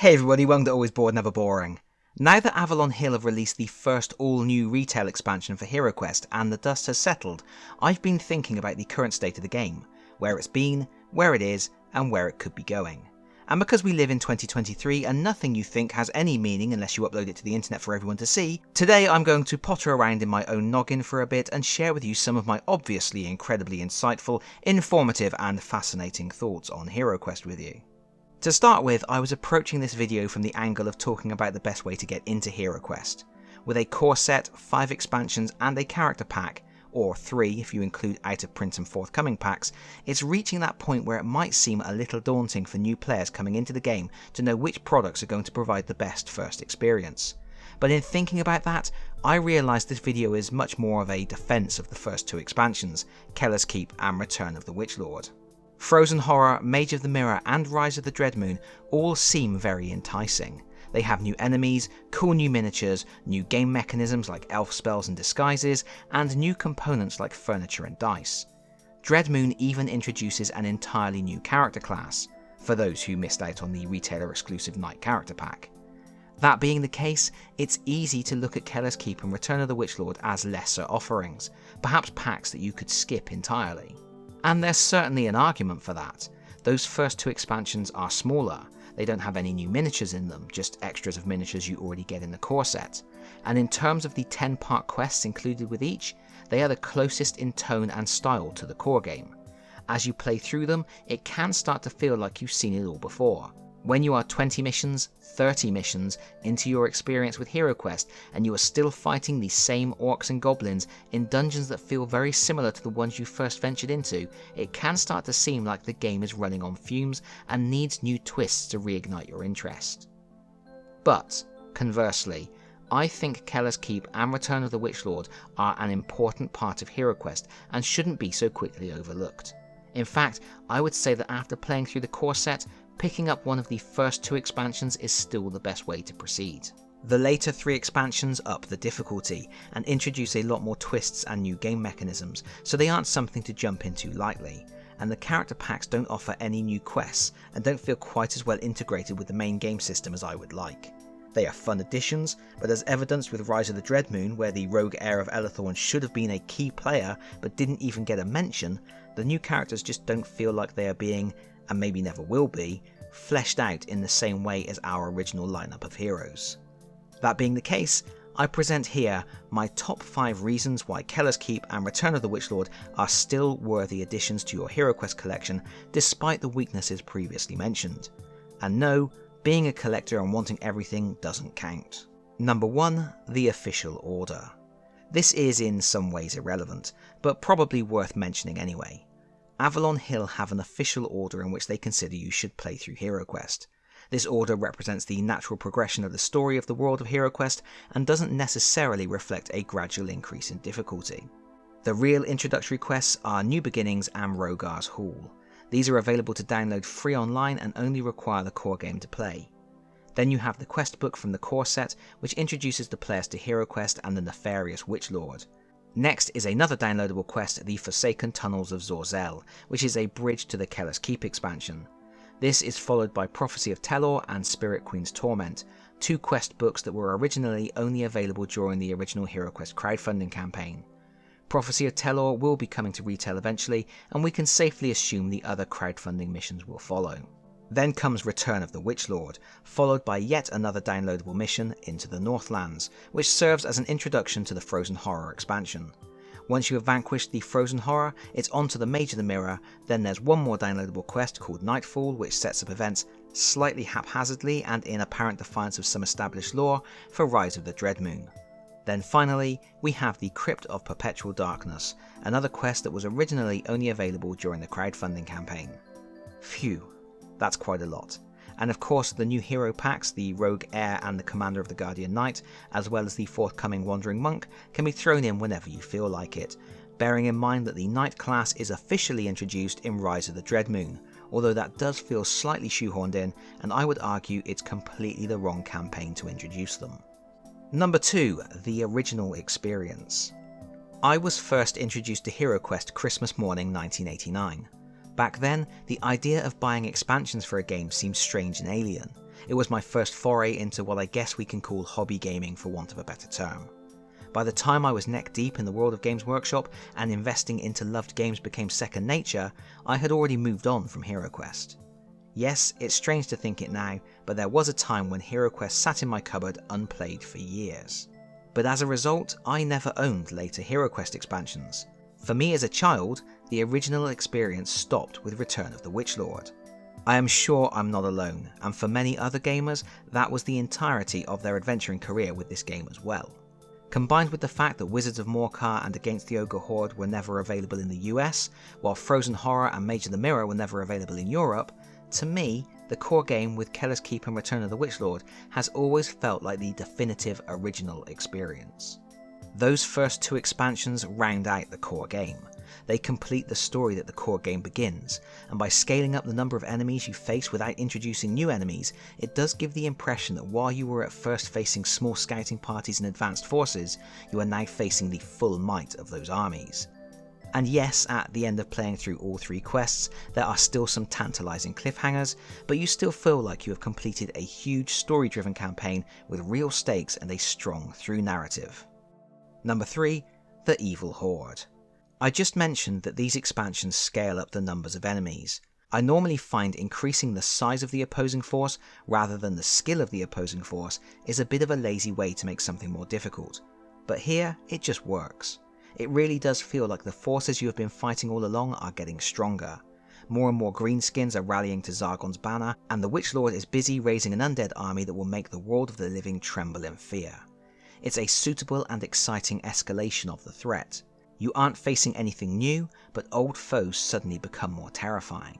Hey everybody, welcome to Always Bored, Never Boring. Now that Avalon Hill have released the first all-new retail expansion for HeroQuest and the dust has settled, I've been thinking about the current state of the game, where it's been, where it is, and where it could be going. And because we live in 2023 and nothing you think has any meaning unless you upload it to the internet for everyone to see, today I'm going to potter around in my own noggin for a bit and share with you some of my obviously incredibly insightful, informative and fascinating thoughts on HeroQuest with you. To start with, I was approaching this video from the angle of talking about the best way to get into HeroQuest. With a core set, 5 expansions and a character pack, or 3 if you include out of print and forthcoming packs, it's reaching that point where it might seem a little daunting for new players coming into the game to know which products are going to provide the best first experience. But in thinking about that, I realised this video is much more of a defence of the first 2 expansions, Kellar's Keep and Return of the Witchlord. Frozen Horror, Mage of the Mirror and Rise of the Dreadmoon all seem very enticing. They have new enemies, cool new miniatures, new game mechanisms like elf spells and disguises, and new components like furniture and dice. Dreadmoon even introduces an entirely new character class, for those who missed out on the retailer exclusive Night character pack. That being the case, it's easy to look at Kellar's Keep and Return of the Witchlord as lesser offerings, perhaps packs that you could skip entirely. And there's certainly an argument for that. Those first 2 expansions are smaller, they don't have any new miniatures in them, just extras of miniatures you already get in the core set. And in terms of the 10-part quests included with each, they are the closest in tone and style to the core game. As you play through them, it can start to feel like you've seen it all before. When you are 20 missions, 30 missions into your experience with HeroQuest and you are still fighting the same orcs and goblins in dungeons that feel very similar to the ones you first ventured into, it can start to seem like the game is running on fumes and needs new twists to reignite your interest. But, conversely, I think Kellar's Keep and Return of the Witchlord are an important part of HeroQuest and shouldn't be so quickly overlooked. In fact, I would say that after playing through the core set, picking up one of the first 2 expansions is still the best way to proceed. The later 3 expansions up the difficulty and introduce a lot more twists and new game mechanisms, so they aren't something to jump into lightly, and the character packs don't offer any new quests and don't feel quite as well integrated with the main game system as I would like. They are fun additions, but as evidenced with Rise of the Dreadmoon, where the rogue heir of Elathorn should have been a key player but didn't even get a mention, the new characters just don't feel like they are being, and maybe never will be, fleshed out in the same way as our original lineup of heroes. That being the case, I present here my top 5 reasons why Kellar's Keep and Return of the Witchlord are still worthy additions to your HeroQuest collection despite the weaknesses previously mentioned. And no, being a collector and wanting everything doesn't count. Number 1. The official order. This is in some ways irrelevant, but probably worth mentioning anyway. Avalon Hill have an official order in which they consider you should play through HeroQuest. This order represents the natural progression of the story of the world of HeroQuest and doesn't necessarily reflect a gradual increase in difficulty. The real introductory quests are New Beginnings and Rogar's Hall. These are available to download free online and only require the core game to play. Then you have the quest book from the core set, which introduces the players to HeroQuest and the nefarious Witchlord. Next is another downloadable quest, the Forsaken Tunnels of Zorzel, which is a bridge to the Kellar's Keep expansion. This is followed by Prophecy of Telor and Spirit Queen's Torment, 2 quest books that were originally only available during the original HeroQuest crowdfunding campaign. Prophecy of Telor will be coming to retail eventually, and we can safely assume the other crowdfunding missions will follow. Then comes Return of the Witchlord, followed by yet another downloadable mission, Into the Northlands, which serves as an introduction to the Frozen Horror expansion. Once you have vanquished the Frozen Horror, it's on to the Mage of the Mirror, then there's one more downloadable quest called Nightfall, which sets up events slightly haphazardly and in apparent defiance of some established lore for Rise of the Dreadmoon. Then finally, we have the Crypt of Perpetual Darkness, another quest that was originally only available during the crowdfunding campaign. Phew. That's quite a lot. And of course the new hero packs, the Rogue Heir and the Commander of the Guardian Knight, as well as the forthcoming Wandering Monk, can be thrown in whenever you feel like it, bearing in mind that the Knight class is officially introduced in Rise of the Dreadmoon, although that does feel slightly shoehorned in, and I would argue it's completely the wrong campaign to introduce them. Number 2. The original experience. I was first introduced to HeroQuest Christmas morning 1989. Back then, the idea of buying expansions for a game seemed strange and alien. It was my first foray into what I guess we can call hobby gaming for want of a better term. By the time I was neck deep in the world of Games Workshop and investing into loved games became second nature, I had already moved on from HeroQuest. Yes, it's strange to think it now, but there was a time when HeroQuest sat in my cupboard unplayed for years. But as a result, I never owned later HeroQuest expansions. For me as a child, the original experience stopped with Return of the Witchlord. I am sure I'm not alone, and for many other gamers, that was the entirety of their adventuring career with this game as well. Combined with the fact that Wizards of Morcar and Against the Ogre Horde were never available in the US, while Frozen Horror and Mage of the Mirror were never available in Europe, to me, the core game with Kellar's Keep and Return of the Witchlord has always felt like the definitive original experience. Those first two expansions round out the core game. They complete the story that the core game begins, and by scaling up the number of enemies you face without introducing new enemies, it does give the impression that while you were at first facing small scouting parties and advanced forces, you are now facing the full might of those armies. And yes, at the end of playing through all 3 quests, there are still some tantalising cliffhangers, but you still feel like you have completed a huge story-driven campaign with real stakes and a strong through narrative. Number 3. The Evil Horde. I just mentioned that these expansions scale up the numbers of enemies. I normally find increasing the size of the opposing force rather than the skill of the opposing force is a bit of a lazy way to make something more difficult. But here, it just works. It really does feel like the forces you have been fighting all along are getting stronger. More and more greenskins are rallying to Zargon's banner, and the Witchlord is busy raising an undead army that will make the world of the living tremble in fear. It's a suitable and exciting escalation of the threat. You aren't facing anything new, but old foes suddenly become more terrifying.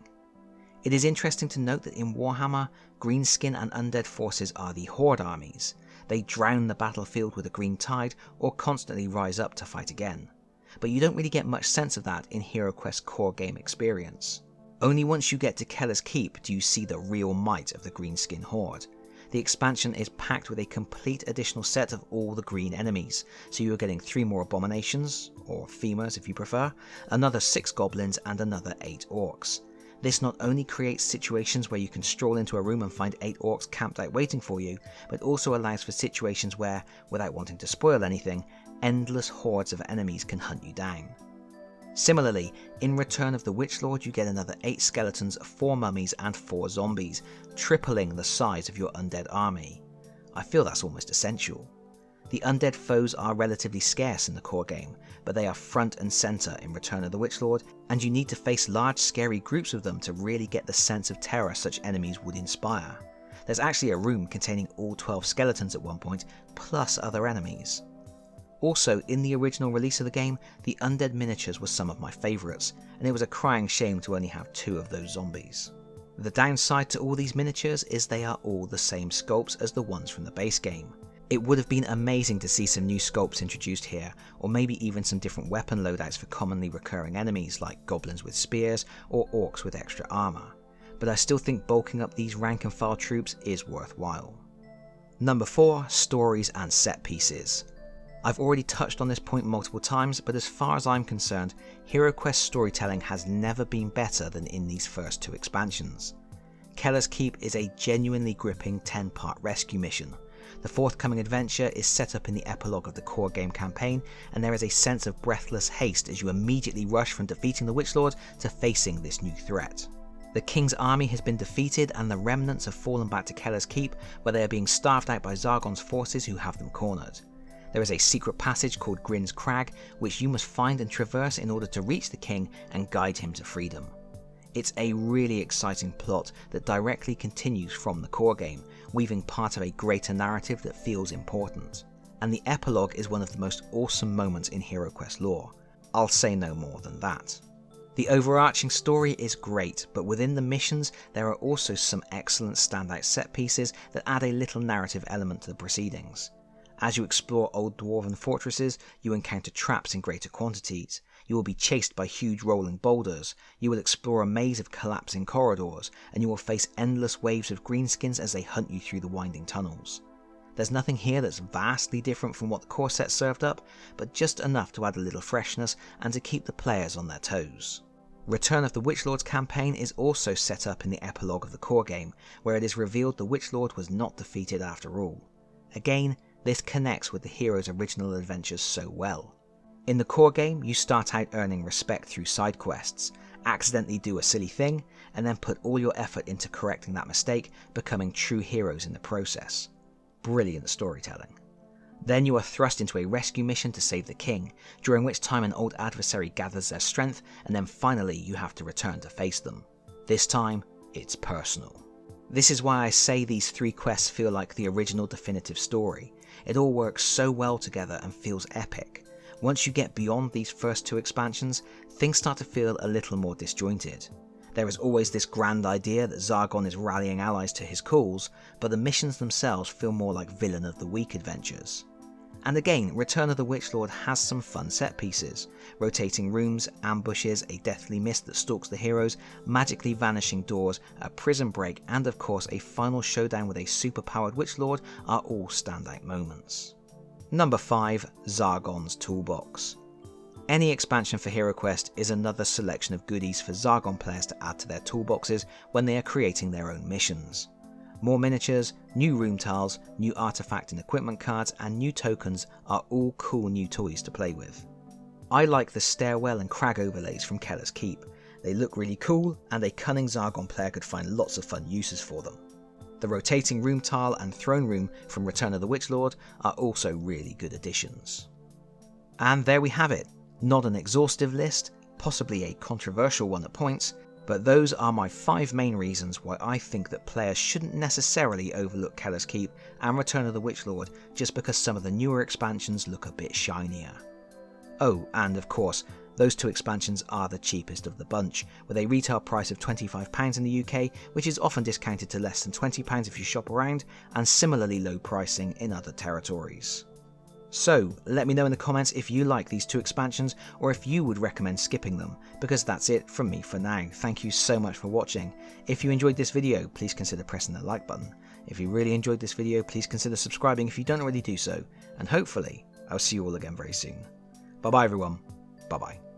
It is interesting to note that in Warhammer, greenskin and undead forces are the horde armies. They drown the battlefield with a green tide or constantly rise up to fight again. But you don't really get much sense of that in HeroQuest's core game experience. Only once you get to Kellar's Keep do you see the real might of the greenskin horde. The expansion is packed with a complete additional set of all the green enemies, so you are getting 3 more abominations, or femurs if you prefer, another 6 goblins and another 8 orcs. This not only creates situations where you can stroll into a room and find 8 orcs camped out waiting for you, but also allows for situations where, without wanting to spoil anything, endless hordes of enemies can hunt you down. Similarly, in Return of the Witchlord you get another 8 skeletons, 4 mummies and 4 zombies, tripling the size of your undead army. I feel that's almost essential. The undead foes are relatively scarce in the core game, but they are front and centre in Return of the Witchlord, and you need to face large scary groups of them to really get the sense of terror such enemies would inspire. There's actually a room containing all 12 skeletons at one point, plus other enemies. Also, in the original release of the game, the undead miniatures were some of my favourites, and it was a crying shame to only have 2 of those zombies. The downside to all these miniatures is they are all the same sculpts as the ones from the base game. It would have been amazing to see some new sculpts introduced here, or maybe even some different weapon loadouts for commonly recurring enemies like goblins with spears or orcs with extra armour, but I still think bulking up these rank and file troops is worthwhile. Number 4. Stories and set pieces. I've already touched on this point multiple times, but as far as I'm concerned, HeroQuest storytelling has never been better than in these first 2 expansions. Kellar's Keep is a genuinely gripping 10-part rescue mission. The forthcoming adventure is set up in the epilogue of the core game campaign, and there is a sense of breathless haste as you immediately rush from defeating the Witchlord to facing this new threat. The King's army has been defeated and the remnants have fallen back to Kellar's Keep, where they are being starved out by Zargon's forces who have them cornered. There is a secret passage called Grin's Crag, which you must find and traverse in order to reach the king and guide him to freedom. It's a really exciting plot that directly continues from the core game, weaving part of a greater narrative that feels important. And the epilogue is one of the most awesome moments in HeroQuest lore. I'll say no more than that. The overarching story is great, but within the missions there are also some excellent standout set pieces that add a little narrative element to the proceedings. As you explore old dwarven fortresses, you encounter traps in greater quantities. You will be chased by huge rolling boulders. You will explore a maze of collapsing corridors, and you will face endless waves of greenskins as they hunt you through the winding tunnels. There's nothing here that's vastly different from what the core set served up, but just enough to add a little freshness and to keep the players on their toes. Return of the Witchlord's campaign is also set up in the epilogue of the core game, where it is revealed the Witchlord was not defeated after all. Again, this connects with the hero's original adventures so well. In the core game, you start out earning respect through side quests, accidentally do a silly thing, and then put all your effort into correcting that mistake, becoming true heroes in the process. Brilliant storytelling. Then you are thrust into a rescue mission to save the king, during which time an old adversary gathers their strength, and then finally you have to return to face them. This time, it's personal. This is why I say these 3 quests feel like the original definitive story. It all works so well together and feels epic. Once you get beyond these first 2 expansions, things start to feel a little more disjointed. There is always this grand idea that Zargon is rallying allies to his cause, but the missions themselves feel more like Villain of the Week adventures. And again, Return of the Witchlord has some fun set pieces. Rotating rooms, ambushes, a deathly mist that stalks the heroes, magically vanishing doors, a prison break, and of course a final showdown with a super-powered Witchlord are all standout moments. Number 5. Zargon's Toolbox. Any expansion for HeroQuest is another selection of goodies for Zargon players to add to their toolboxes when they are creating their own missions. More miniatures, new room tiles, new artifact and equipment cards, and new tokens are all cool new toys to play with. I like the stairwell and crag overlays from Kellar's Keep. They look really cool, and a cunning Zargon player could find lots of fun uses for them. The rotating room tile and throne room from Return of the Witchlord are also really good additions. And there we have it. Not an exhaustive list, possibly a controversial one at points, but those are my 5 main reasons why I think that players shouldn't necessarily overlook Kellar's Keep and Return of the Witchlord just because some of the newer expansions look a bit shinier. Oh, and of course, those 2 expansions are the cheapest of the bunch, with a retail price of £25 in the UK, which is often discounted to less than £20 if you shop around, and similarly low pricing in other territories. So, let me know in the comments if you like these 2 expansions, or if you would recommend skipping them, because that's it from me for now. Thank you so much for watching. If you enjoyed this video, please consider pressing the like button. If you really enjoyed this video, please consider subscribing if you don't already do so, and hopefully, I'll see you all again very soon. Bye bye everyone, bye bye.